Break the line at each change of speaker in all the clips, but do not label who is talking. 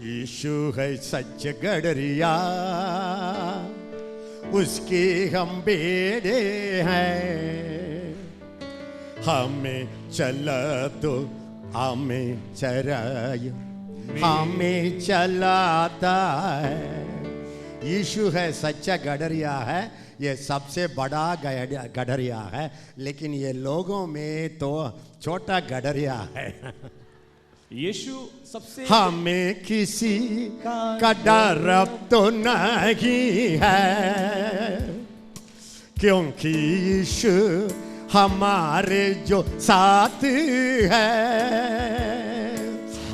यीशु है सच गडरिया, उसके हम बेड़े हैं। हमें चला दो, हमें चरायो, हमें चलाता है। यीशु है सच्चा गडरिया है, ये सबसे बड़ा गडरिया है, लेकिन ये लोगों में तो छोटा गडरिया है।
यीशु सबसे
हमें किसी का डर अब तो नहीं है, क्योंकि यीशु हमारे जो साथ है।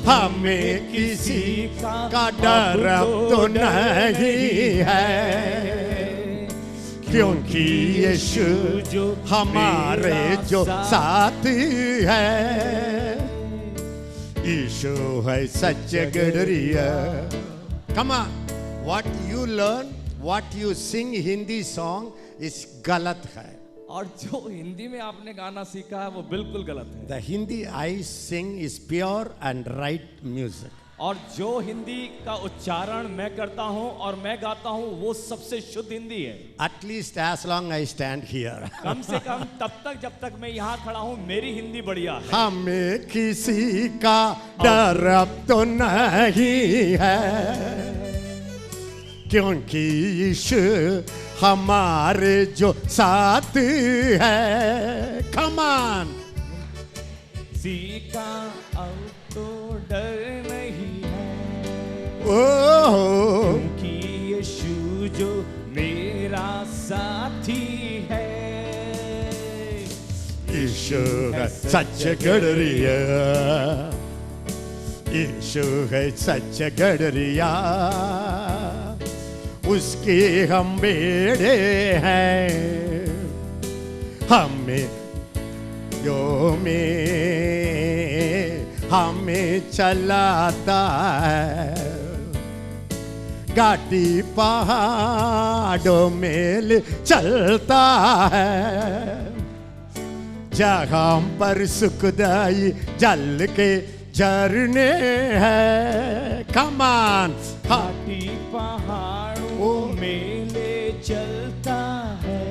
हमें किसी का डर अब तो नहीं है, क्योंकि यीशु जो हमारे जो साथ है। यीशु है सच गडरिया। Come on, what you learn, what you sing Hindi song is गलत है।
और जो हिंदी में आपने गाना सीखा है वो बिल्कुल गलत है।
The Hindi I sing is pure and right music.
और जो हिंदी का उच्चारण मैं करता हूँ और मैं गाता हूँ वो सबसे शुद्ध हिंदी है।
At least as long I stand here.
कम से कम तब तक जब तक मैं यहाँ खड़ा हूँ मेरी हिंदी बढ़िया है।
हमें किसी का डर अब तो नहीं है, क्योंकि यीशु हमारे जो साथ है। Come on.
किसी का अब तो डर नहीं है, क्योंकि यीशु जो मेरा साथी है।
यीशु है सच गडरिया, यीशु है सच गडरिया, उसके हम बेड़े हैं। हमें जो में हमें चलाता है, गाड़ी पहाड़ों में ले चलता है, जहाँ पर सुखदाई जल के झरने हैं। कमान
घाटी पहाड़ों में ले चलता है,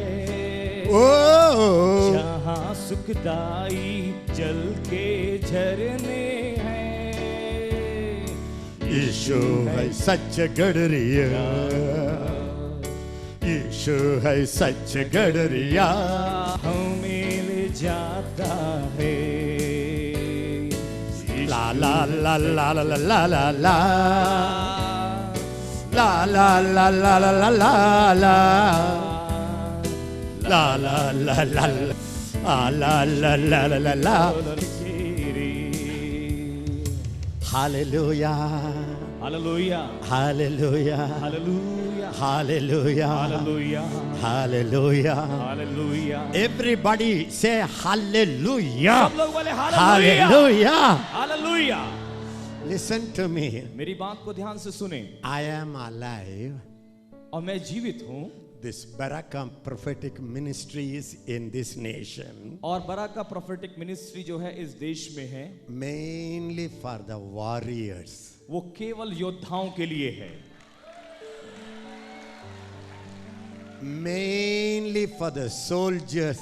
जहाँ सुखदाई जल के झरने हैं।
यीशु है सच गडरिया, यीशु है सच गडरिया,
हमें ले जाता है।
ला ला ला ला ला ला ला ला ला ला ला ला ला ला ला ला ला ला ला la la la la la la. Hallelujah.
Hallelujah.
Hallelujah.
Hallelujah.
Hallelujah.
Hallelujah.
Hallelujah.
Hallelujah.
Everybody say hallelujah.
सब लोग बोले hallelujah.
Hallelujah.
Hallelujah.
Listen to me.
मेरी बात को ध्यान से सुने।
I am alive.
और मैं जीवित हूँ।
This Baraka prophetic ministry is in this nation.
और बराका prophetic ministry जो है इस देश में है।
Mainly for the warriors.
वो केवल योद्धाओं के लिए है।
Mainly for the soldiers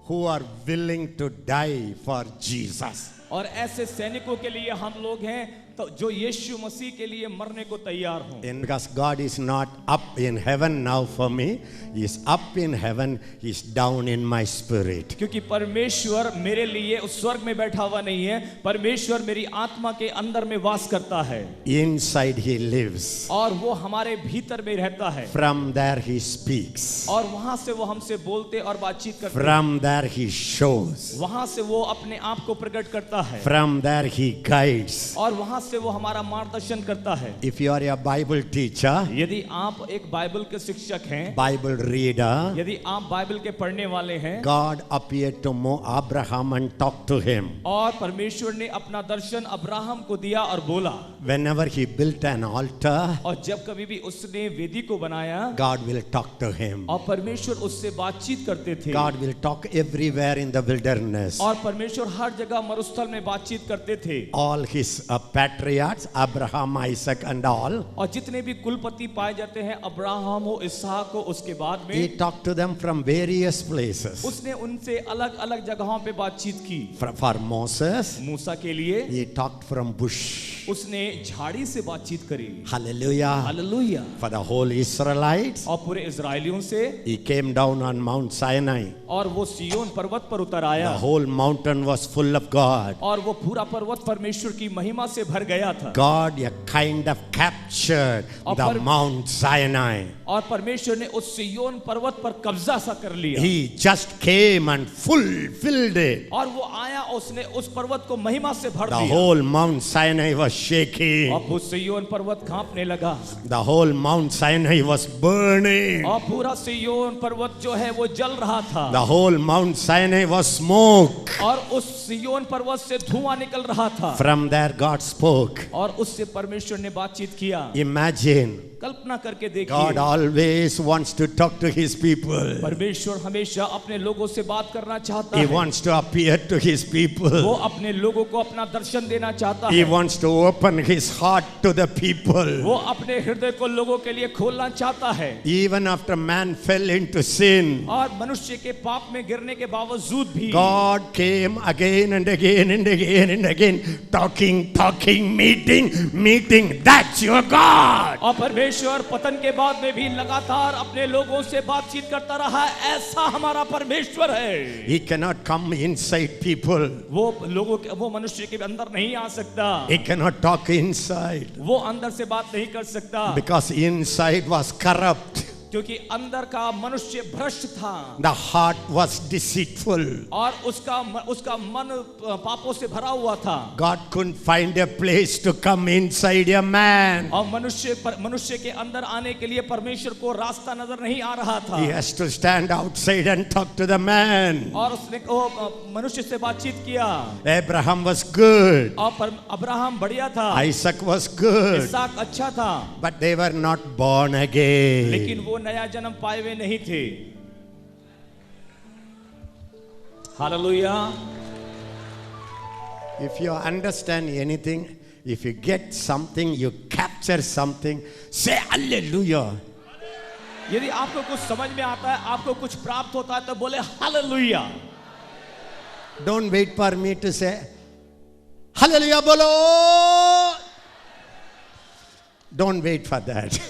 who are willing to die for Jesus.
और ऐसे सैनिकों के लिए हम लोग हैं तो जो यीशु मसीह के लिए मरने को तैयार हों।
And because God is not up in heaven now for me, He is up in heaven, He is down in my spirit.
क्योंकि परमेश्वर मेरे लिए उस स्वर्ग में बैठा हुआ नहीं है, परमेश्वर मेरी आत्मा के अंदर में वास करता है।
Inside He lives.
और वो हमारे भीतर में रहता है।
From there He speaks.
और वहां से वो हमसे बोलते और बातचीत करते हैं।
From there He shows.
वहां से वो अपने आप को प्रकट करता करता है,
From there he guides.
और वहां से वो हमारा मार्गदर्शन करता है।
If you are a Bible teacher,
यदि आप एक बाइबल के शिक्षक हैं,
Bible reader,
यदि आप बाइबल के पढ़ने वाले हैं,
God appeared to Abraham and talked to him.
और परमेश्वर ने अपना दर्शन अब्राहम को दिया और बोला,
Whenever he built an altar,
और जब कभी भी उसने वेदी को बनाया,
God will talk to him.
और परमेश्वर उससे बातचीत करते थे।
God will talk everywhere in the wilderness.
और परमेश्वर हर जगह मरुस्थल में बातचीत करते थे।
All his patriarchs, Abraham, Isaac and all,
और जितने भी कुलपति पाए जाते हैं, अब्राहम हो, इसहाक हो, उसके बाद
he
में
talked to them from various places.
उसने उनसे अलग अलग जगहों पे बातचीत की।
For Moses,
मूसा के लिए
he talked from bush.
उसने झाड़ी से बातचीत करी।
Hallelujah.
Hallelujah.
For the whole Israelites,
और पूरे इजरायलियों से,
he came down on Mount Sinai.
और वो सिय्योन पर्वत पर उतर आया,
The whole mountain was full of God.
और वो पूरा पर्वत परमेश्वर की महिमा से भर गया था।
God kind of captured the Mount Sinai.
और परमेश्वर ने उस सिय्योन पर्वत पर कब्जा सा कर लिया।
He just came and fulfilled it.
और वो आया, उसने उस पर्वत को महिमा से भर
The
दिया।
whole Mount Sinai was shaking.
और वो सिय्योन पर्वत कांपने लगा,
The whole Mount Sinai was burning.
और पूरा सिय्योन पर्वत जो है वो जल रहा था।
The whole Mount Sinai was smoke.
और उस सिय्योन पर्वत से धुआं निकल रहा था।
From there God spoke.
और उससे परमेश्वर ने बातचीत किया।
Imagine,
कल्पना करके देखिए,
God always wants to talk to his people.
परमेश्वर हमेशा अपने लोगों से बात करना चाहता
He
है।
wants to appear to his
वो
people.
अपने लोगों को अपना दर्शन देना चाहता
He
है।
wants to open his heart to the people.
वो अपने हृदय को लोगों के लिए खोलना चाहता है।
Even after man fell into sin,
और मनुष्य के पाप में गिरने के बावजूद भी
God came again and again and again and again, talking, meeting. That's your God.
और परमेश्वर पतन के बाद में भी लगातार अपने लोगों से बातचीत करता रहा। ऐसा हमारा परमेश्वर है।
He cannot come inside people.
वो मनुष्य के अंदर नहीं आ सकता।
He cannot talk inside
वो अंदर से बात नहीं कर सकता,
because inside was corrupt.
क्योंकि अंदर का मनुष्य भ्रष्ट था।
The heart was deceitful.
और उसका मन पापों से भरा हुआ था।
God couldn't find a place to come inside a man.
और मनुष्य के अंदर आने के लिए परमेश्वर को रास्ता नजर नहीं आ रहा था।
He has to stand outside and talk to the man.
और उसने मनुष्य से बातचीत किया।
Abraham was good.
और अब्राहम बढ़िया था,
Isaac was good.
इसहाक अच्छा था,
But they were not born again.
लेकिन वो नया जन्म पाए हुए नहीं थे। Hallelujah.
If you understand anything, if you get something, you capture something, say hallelujah.
यदि आपको कुछ समझ में आता है, आपको कुछ प्राप्त होता है, तो बोले hallelujah.
Don't wait for me to say hallelujah bolo. Don't wait for that.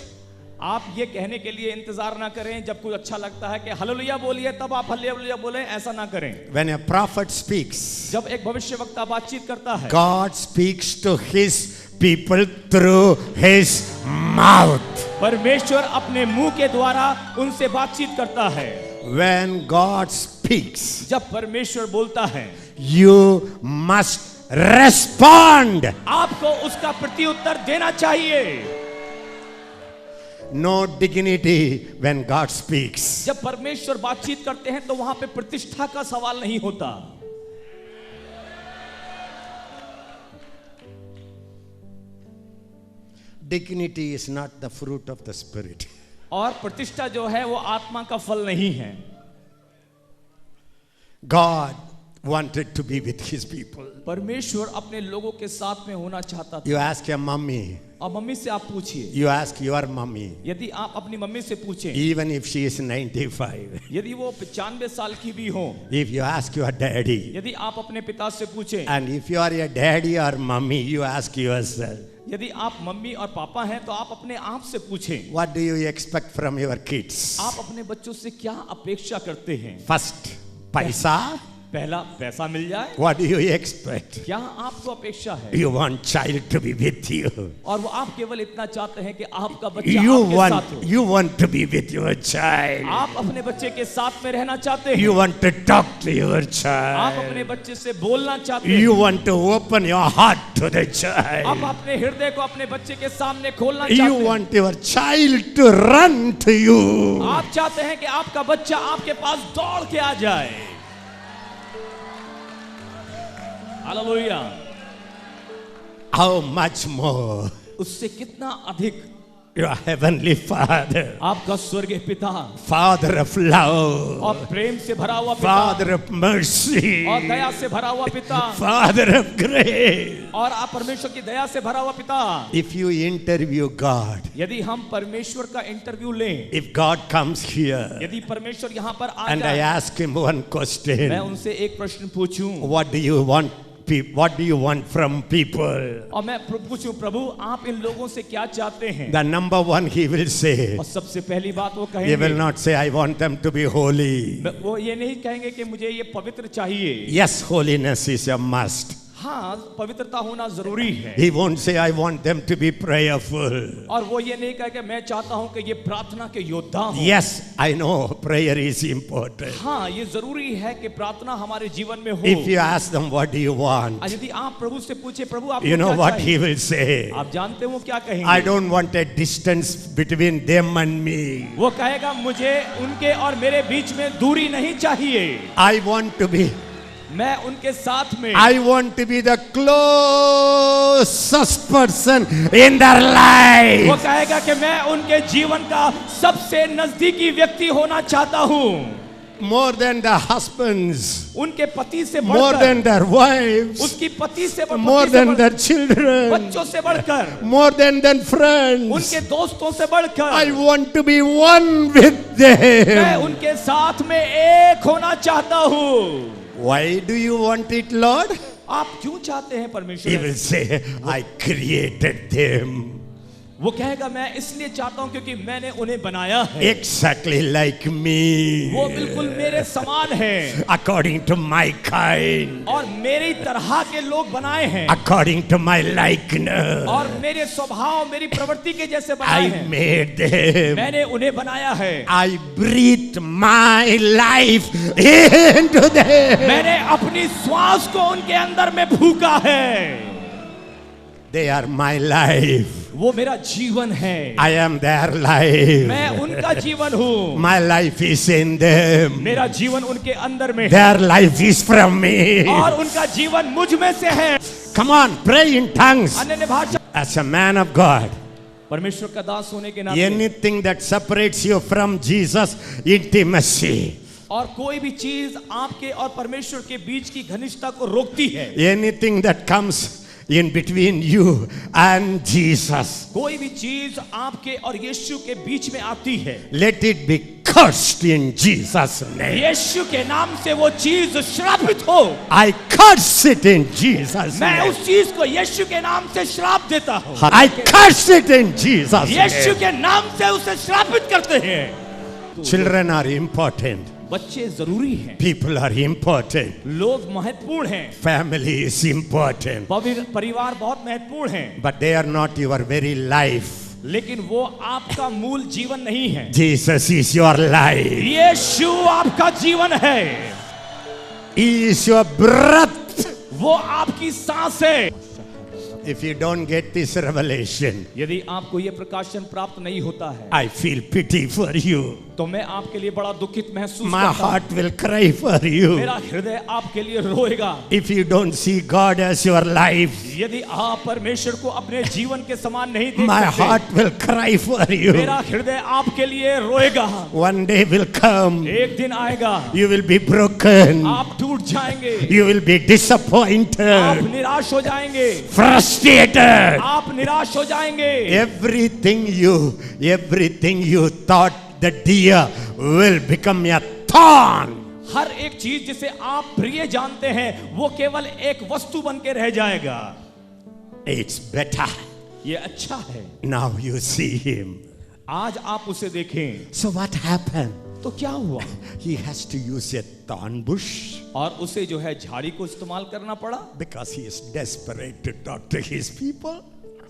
आप ये कहने के लिए इंतजार ना करें जब कुछ अच्छा लगता है कि हालेलुया बोलिए तब आप हालेलुया बोलें, ऐसा ना करें।
When a prophet speaks,
जब एक भविष्यवक्ता बातचीत करता है,
God speaks to his people through his mouth.
परमेश्वर अपने मुंह के द्वारा उनसे बातचीत करता है।
When God speaks,
जब परमेश्वर बोलता है,
you must respond.
आपको उसका प्रत्युत्तर देना चाहिए।
No dignity when God speaks.
जब परमेश्वर बातचीत करते हैं तो वहां पे प्रतिष्ठा का सवाल नहीं होता।
Dignity is not the fruit of the spirit.
और प्रतिष्ठा जो है वो आत्मा का फल नहीं है।
God wanted to be with his people.
परमेश्वर अपने लोगों के साथ में होना चाहता था।
You ask your mommy.
और मम्मी से आप पूछिए,
You ask your mommy.
यदि आप अपनी मम्मी से पूछें,
Even if she is 95.
यदि वो 95 साल की भी हो,
If you ask your daddy.
यदि आप अपने पिता से पूछें,
And if you are a daddy or mommy, you ask yourself.
यदि आप मम्मी और पापा हैं तो आप अपने आप से पूछें,
What do you expect from your kids?
आप अपने बच्चों से क्या अपेक्षा करते हैं?
First, paisa.
पहला पैसा मिल जाए।
What do you expect?
क्या आपको अपेक्षा है?
You want child to be with you.
और वो आप केवल इतना चाहते हैं कि आपका बच्चा
You
आपके साथ हो।
want to be with your child.
आप अपने बच्चे के साथ में रहना चाहते हैं।
You want to talk to your
आप
child.
अपने बच्चे से बोलना चाहते हैं।
You want to open your heart to the
आप
child.
अपने हृदय को अपने बच्चे के सामने खोलना चाहते
You
हैं।
want your child to run to you.
आप चाहते हैं कि आपका बच्चा आपके पास दौड़ के आ जाए। हालेलुया।
How much more
उससे कितना अधिक
your heavenly Father,
आपका स्वर्गीय पिता
Father of love,
और प्रेम से भरा हुआ पिता
Father of mercy,
और दया से भरा हुआ पिता
Father of grace.
और आप परमेश्वर की दया से भरा हुआ पिता।
If you interview God,
यदि हम परमेश्वर का इंटरव्यू लें,
if God comes here
यदि परमेश्वर यहाँ पर आ
and I
जाए,
ask him one
मैं
question,
उनसे एक प्रश्न पूछूं
what do you want? What do you want from people?
और मैं पूछूं प्रभु आप इन लोगों से क्या चाहते हैं?
The number one he will say,
और सबसे पहली बात वो
he
कहेंगे,
will not say, I want them to be holy.
वो ये नहीं कहेंगे कि मुझे ये पवित्र चाहिए।
Yes, holiness is a must.
हाँ, पवित्रता होना जरूरी है।
He won't say, I want them to be prayerful.
और वो ये नहीं कहेगा मैं चाहता हूँ कि ये प्रार्थना के योद्धा हों।
Yes, I know prayer is important.
हाँ, ये जरूरी है कि प्रार्थना हमारे जीवन में हो।
If you ask them, what do you want?
यदि आप प्रभु से पूछे प्रभु आप
You know
क्या
what
चाहिए?
he will say?
आप जानते हैं वो क्या कहेंगे?
I don't want a distance between them and me.
वो कहेगा मुझे उनके और मेरे बीच में दूरी नहीं चाहिए।
I want to be,
मैं उनके साथ में
I want to be the closest person in their
वो
life.
कहेगा कि मैं उनके जीवन का सबसे नजदीकी व्यक्ति होना चाहता हूँ।
More than the husbands,
उनके पति से
more
बढ़कर,
than their wives,
उसकी पति से
more than their children,
बच्चों से बढ़कर,
more than friends.
उनके दोस्तों से बढ़कर
I want to be one with
मैं
them.
उनके साथ में एक होना चाहता हूँ।
Why do you want it, Lord?
आप क्यों चाहते हैं
He
परमेश्वर?
will say, I created them
वो कहेगा मैं इसलिए चाहता हूँ क्योंकि मैंने उन्हें बनाया है।
exactly like me,
वो बिल्कुल मेरे समान है
according to my kind,
और मेरी तरह के लोग बनाए हैं
according to my likeness.
और मेरे स्वभाव मेरी प्रवृत्ति के जैसे बनाए
I
हैं।
made them.
मैंने उन्हें बनाया है।
I breathed my life into them.
मैंने अपनी श्वास को उनके अंदर में फूंका है।
They are my life.
वो मेरा जीवन है।
I am their life.
मैं उनका जीवन हूँ।
My life is in them.
मेरा जीवन उनके अंदर में है
Their life is from me.
और उनका जीवन मुझ में से है।
Come on, pray in tongues.
अन्य भाषा
As a man of God,
परमेश्वर का दास होने के नाते
anything that separates you from Jesus, intimacy,
और कोई भी चीज आपके और परमेश्वर के बीच की घनिष्ठता को रोकती है,
anything that comes in between you and Jesus,
कोई भी चीज आपके और यीशु के बीच में आती है,
let it be cursed in Jesus' name.
यीशु के नाम से वो चीज श्रापित हो।
I curse it in Jesus'
मैं
name.
उस चीज को यीशु के नाम से श्राप देता हूँ।
I curse it in Jesus'
Yeshu
name.
के नाम से उसे श्रापित करते हैं।
Children are important.
बच्चे जरूरी हैं,
People are important.
लोग महत्वपूर्ण हैं,
Family is important.
परिवार बहुत महत्वपूर्ण हैं,
But they are not your very life.
लेकिन वो आपका मूल जीवन नहीं है।
Jesus is your life.
यीशु आपका जीवन है,
He is your breath.
वो आपकी सांस है।
If you don't get this revelation,
यदि आपको ये प्रकाशन प्राप्त नहीं होता है
I feel pity for you.
तो मैं आपके लिए बड़ा दुखित महसूस
My
करता हूं।
heart will cry for you.
मेरा हृदय आपके लिए रोएगा।
If you don't see God as your life,
यदि आप परमेश्वर को अपने जीवन के समान नहीं देख
my
सकते,
heart will cry for you.
मेरा हृदय आपके लिए रोएगा।
One day will come.
एक दिन आएगा,
You will be broken.
आप टूट जाएंगे,
You will be
आप
disappointed,
निराश हो जाएंगे,
frustrated.
आप निराश हो जाएंगे।
Everything you thought the dear will become a thorn.
हर एक चीज जिसे आप प्रिय जानते हैं वो केवल एक वस्तु बन के रह जाएगा।
It's better.
ये अच्छा है,
Now you see him.
आज आप उसे देखें।
So what happened?
तो क्या हुआ?
He has to use a thorn bush
और उसे जो है झाड़ी को इस्तेमाल करना पड़ा,
because he is desperate to talk to his people.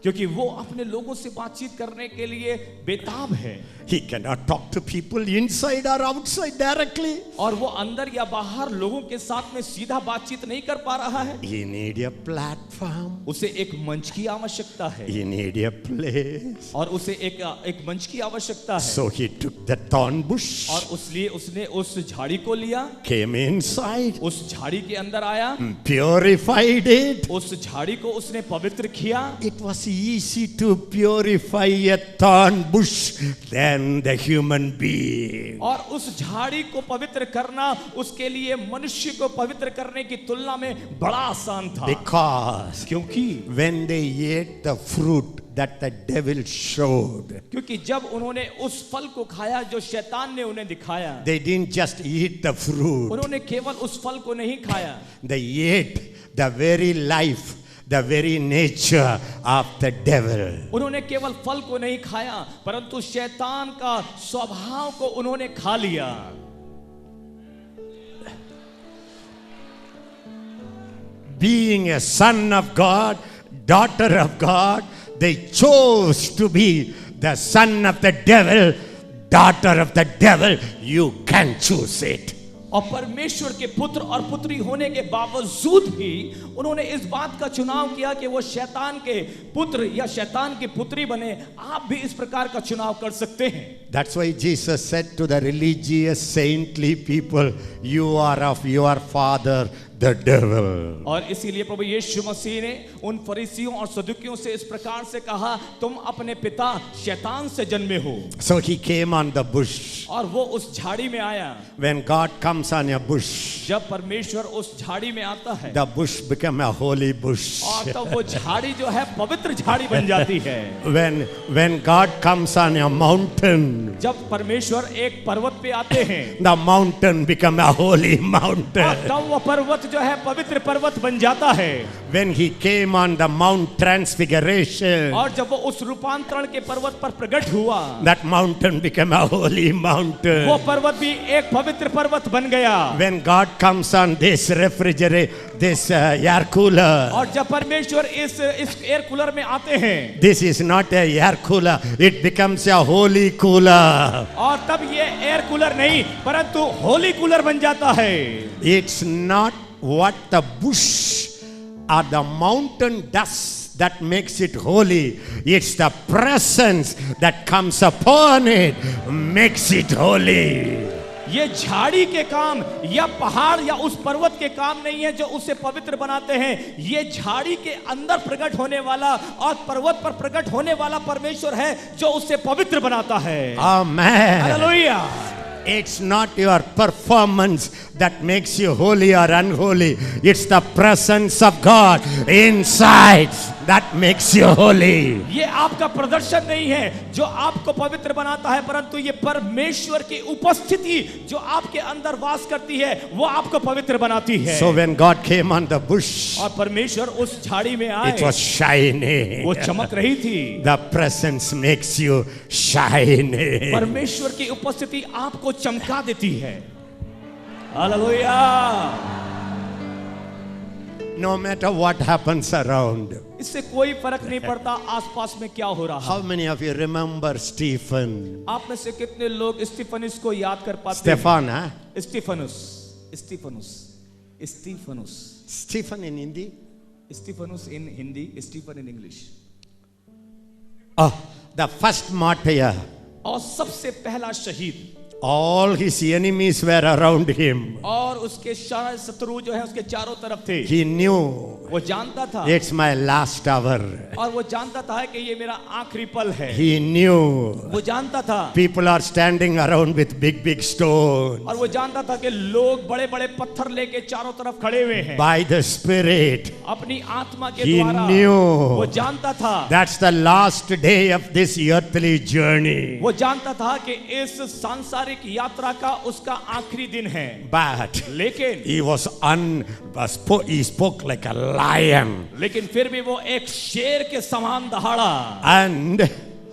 क्योंकि वो अपने लोगों से बातचीत करने के लिए बेताब है।
He cannot talk to people inside or outside directly.
और वो अंदर या बाहर लोगों के साथ में सीधा बातचीत नहीं कर पा रहा है।
He need a platform.
उसे एक मंच की आवश्यकता है
He need a place.
और उसे एक मंच की आवश्यकता है।
So he took the thorn bush,
और उसलिए उसने उस झाड़ी को लिया,
came inside,
उस झाड़ी के अंदर आया,
purified it.
उस झाड़ी को उसने पवित्र किया।
It was easy to purify a thorn bush than the human being.
और उस झाड़ी को पवित्र करना उसके लिए मनुष्य को पवित्र करने की तुलना में बड़ा आसान था।
Because
क्योंकि
when they ate the fruit that the devil showed,
क्योंकि जब उन्होंने उस फल को खाया जो शैतान ने उन्हें दिखाया,
they didn't just eat the fruit,
उन्होंने केवल उस फल को नहीं खाया,
they ate the very life, the very nature of the devil.
उन्होंने केवल फल को नहीं खाया परंतु शैतान का स्वभाव को उन्होंने खा लिया।
Being a son of God, daughter of God, they chose to be the son of the devil, daughter of the devil. You can choose it.
और परमेश्वर के पुत्र और पुत्री होने के बावजूद भी उन्होंने इस बात का चुनाव किया कि वो शैतान के पुत्र या शैतान की पुत्री बने। आप भी इस प्रकार का चुनाव कर सकते हैं।
That's why Jesus said to the religious saintly people, you are of your father the devil.
और इसीलिए प्रभु यीशु मसीह ने उन फरीसियों और सदुकियों से इस प्रकार से कहा, तुम अपने पिता शैतान से जन्मे हो।
So he came on the bush.
और वो उस झाड़ी में आया।
When God comes on a bush,
जब परमेश्वर उस झाड़ी में आता है,
the bush become a holy bush.
और तब वो झाड़ी जो है पवित्र झाड़ी बन जाती है।
When God comes on a mountain,
जब परमेश्वर एक पर्वत पे आते हैं,
the mountain become a holy mountain.
और तब वो पर्वत जो है पवित्र पर्वत बन जाता है।
When he came on the Mount Transfiguration,
और जब वो उस रूपांतरण के पर्वत पर प्रकट हुआ,
that mountain became a holy mountain.
वो पर्वत भी एक पवित्र पर्वत बन गया।
When God comes on this air cooler,
और जब परमेश्वर इस एयर कूलर में आते हैं,
this is not a air cooler, it becomes a holy cooler.
और तब ये एयर कूलर नहीं परंतु होली कूलर बन जाता है।
It's not what the bush or the mountain does that makes it holy. It's the presence that comes upon it makes it holy.
ये झाड़ी के काम या पहाड़ या उस पर्वत के काम नहीं है जो उसे पवित्र बनाते हैं। ये झाड़ी के अंदर प्रकट होने वाला और पर्वत पर प्रकट होने वाला परमेश्वर है जो उसे पवित्र बनाता है।
Amen.
Hallelujah.
It's not your performance that makes you holy or unholy. It's the presence of God inside that makes you holy.
ये आपका प्रदर्शन नहीं है जो आपको पवित्र बनाता है परंतु ये परमेश्वर की उपस्थिति जो आपके अंदर वास करती है वो आपको पवित्र बनाती है।
So when God came on the bush,
और परमेश्वर उस झाड़ी में आए,
it was shining.
वो चमक रही थी।
The presence makes you shining.
परमेश्वर की उपस्थिति आपको चमका देती है। Hallelujah.
No matter what happens around.
इससे कोई फर्क नहीं पड़ता आसपास में क्या हो रहा है।
How many of you remember Stephen?
आप में से कितने लोग स्टीफनुस को याद कर पाते
Stephen, huh?
हैं? Stephanus, Stephanus, Stephanus,
Stephen in Hindi?
Stephanus in Hindi, Stephen in English.
Oh, the first martyr.
और सबसे पहला शहीद।
All his enemies were around him.
और उसके सारे शत्रु जो है उसके चारों तरफ थे।
He knew
वो जानता था।
it's my last hour.
और वो जानता था कि ये मेरा आखिरी पल है।
He knew
वो जानता था।
people are standing around with big stones.
और वो जानता था कि लोग बड़े-बड़े पत्थर लेके चारों तरफ खड़े हुए हैं।
By the Spirit,
अपनी आत्मा के
he
द्वारा
knew
वो जानता था।
that's the last day of this earthly journey.
वो जानता था कि इस सांसारिक यात्रा का उसका आखिरी दिन है।
But
लेकिन
he spoke like a lion.
लेकिन फिर भी वो एक शेर के समान दहाड़ा।
And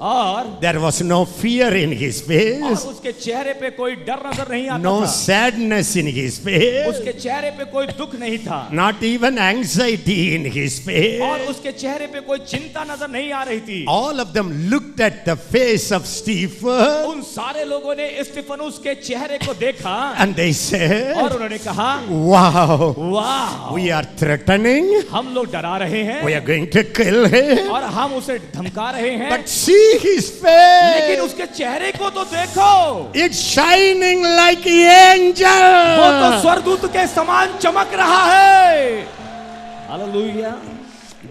और
There was no fear in his face,
उसके चेहरे पे कोई डर नजर नहीं आता
no
था,
sadness in his face,
उसके चेहरे पे कोई दुख नहीं था,
not even anxiety in his
और
face.
उसके चेहरे पे कोई चिंता नजर नहीं आ रही थी।
All of them looked at the face of Stephen
उन सारे लोगों ने स्तिफनुस के चेहरे को देखा
and they said,
और उन्होंने कहा,
wow,
वाह,
we are threatening,
हम लोग डरा रहे हैं
we are going to kill him.
और हम उसे धमका रहे हैं,
But see his
लेकिन
face,
उसके चेहरे को तो देखो,
it's shining like
वो तो
angel.
स्वर्गदूत के समान चमक रहा है। Hallelujah,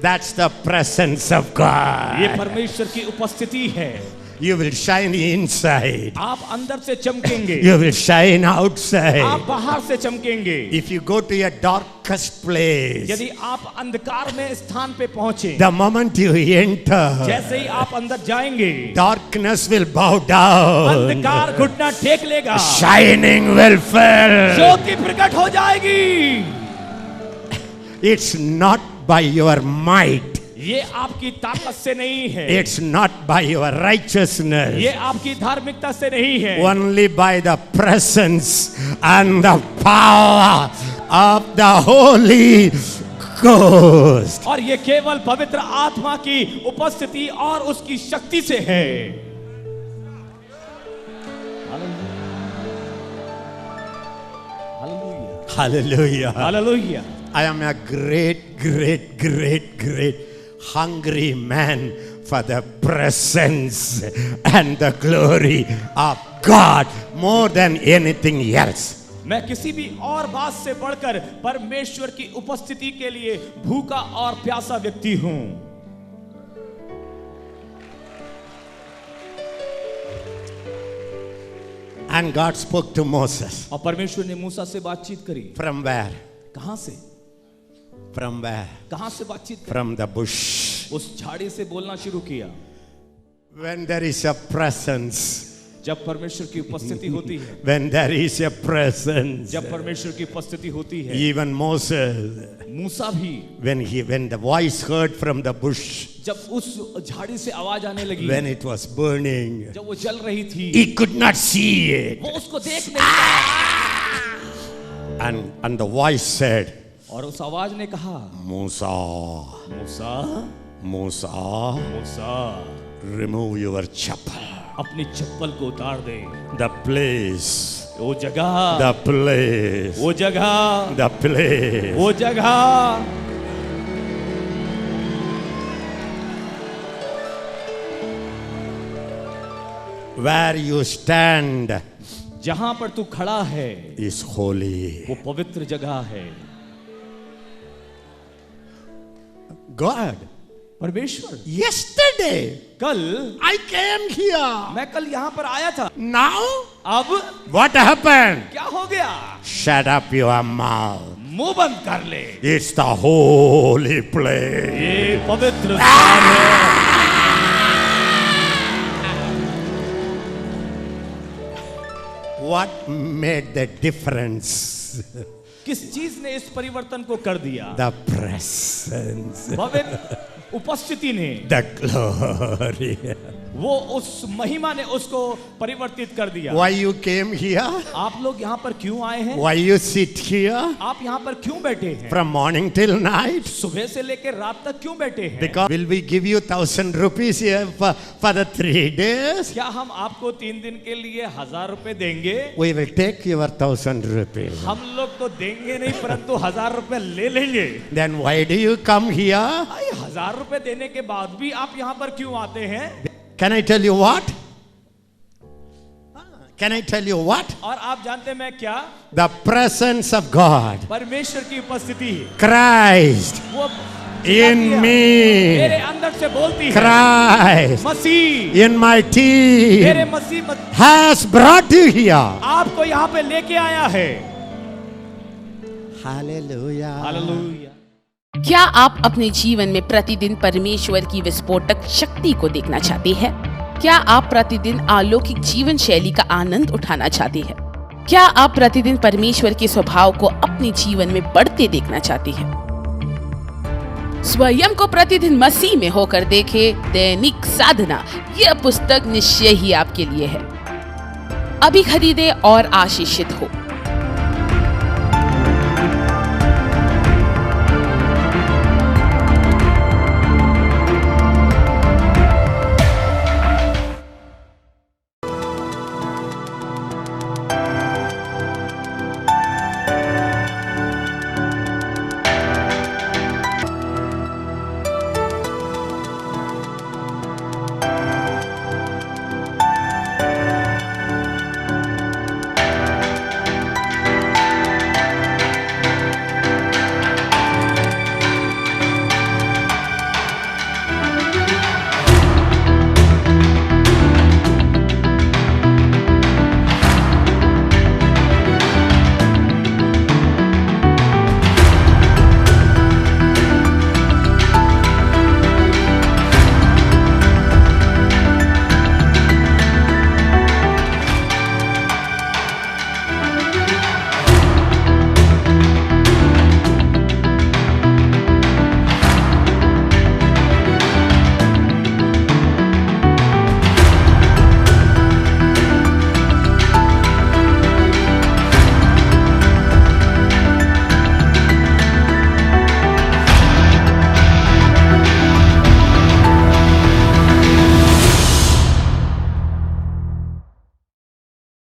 That's the presence of
ये
God.
परमेश्वर की उपस्थिति है।
You will shine inside.
आप अंदर से चमकेंगे,
You will shine
आप
outside.
बाहर से चमकेंगे।
If you go to a darkest place,
यदि आप अंधकार में स्थान पे पहुंचे,
the moment you enter,
जैसे ही आप अंदर जाएंगे,
darkness will bow down.
अंधकार घुटना टेक लेगा,
Shining will fill.
ज्योति प्रकट हो जाएगी।
It's not by your might.
ये आपकी ताकत से नहीं है,
It's not by your righteousness.
ये आपकी धार्मिकता से नहीं है,
Only by the presence and the power of the Holy Ghost.
और ये केवल पवित्र आत्मा की उपस्थिति और उसकी शक्ति से है।
Hallelujah.
Hallelujah.
I am a great hungry man for the presence and the glory of God more than anything else.
मैं किसी भी और बात से बढ़कर परमेश्वर की उपस्थिति के लिए भूखा और प्यासा व्यक्ति हूं।
And God spoke to Moses.
और परमेश्वर ने मूसा से बातचीत करी।
From where?
कहां से?
From where?
कहां से बातचीत करी?
From the bush.
उस झाड़ी से बोलना शुरू किया।
When there is a presence,
जब परमेश्वर की उपस्थिति होती है,
when there is a presence,
जब परमेश्वर की उपस्थिति होती है,
even Moses,
मूसा भी
when the voice heard from the bush,
जब उस झाड़ी से आवाज आने लगी,
when it was burning,
जब वो जल रही थी,
he could not see it.
वो उसको देख नहीं पाया।
And the voice said,
और उस आवाज ने कहा,
Musa,
Musa,
Musa,
Musa,
remove your chappal.
अपनी चप्पल को उतार दे।
The place,
वो जगह,
the place,
वो जगह,
the place.
वो जगह,
Where you stand
जहां पर तू खड़ा है,
is holy.
वो पवित्र जगह है।
God,
परमेश्वर,
yesterday
कल
I came here.
मैं कल यहाँ पर आया था,
Now,
अब
what happened?
क्या हो गया?
Shut up your mouth.
मुंह बंद कर ले,
It's the holy place.
ये पवित्र स्थान है।
What made the difference?
किस चीज ने इस परिवर्तन को कर दिया?
The presence,
पवित्र उपस्थिति ने,
the glory.
वो उस महिमा ने उसको परिवर्तित कर दिया।
Why you came here?
आप लोग यहाँ पर क्यों आए हैं?
Why you sit here
आप यहाँ पर क्यों बैठे हैं?
from morning till night?
सुबह से लेकर रात तक क्यों बैठे हैं?
Because will we give you 1,000 rupees here for the 3 days?
क्या हम आपको 3 दिन के लिए 1000 रुपए देंगे?
We will take your 1,000 rupees.
हम लोग तो देंगे नहीं, परंतु 1000 रुपए ले लेंगे।
Then why do you come here?
भाई 1000 रुपए देने के बाद भी आप यहाँ पर क्यों आते हैं?
Can I tell you what? Can I tell you what?
और आप जानते हैं मैं क्या?
The presence of God,
परमेश्वर की उपस्थिति,
Christ
वो
in
मेरे
me,
अंदर से बोलती है।
Christ
मसीह,
in my
मेरे
team
Masih
has brought you here.
आपको यहाँ पे लेके आया है।
Hallelujah.
हालेलुया।
क्या आप अपने जीवन में प्रतिदिन परमेश्वर की विस्फोटक शक्ति को देखना चाहते हैं? क्या आप प्रतिदिन अलौकिक जीवन शैली का आनंद उठाना चाहते हैं? क्या आप प्रतिदिन परमेश्वर के स्वभाव को अपने जीवन में बढ़ते देखना चाहते हैं? स्वयं को प्रतिदिन मसीह में होकर देखे, दैनिक साधना, यह पुस्तक निश्चय ही आपके लिए है। अभी खरीदे और आशीषित हो।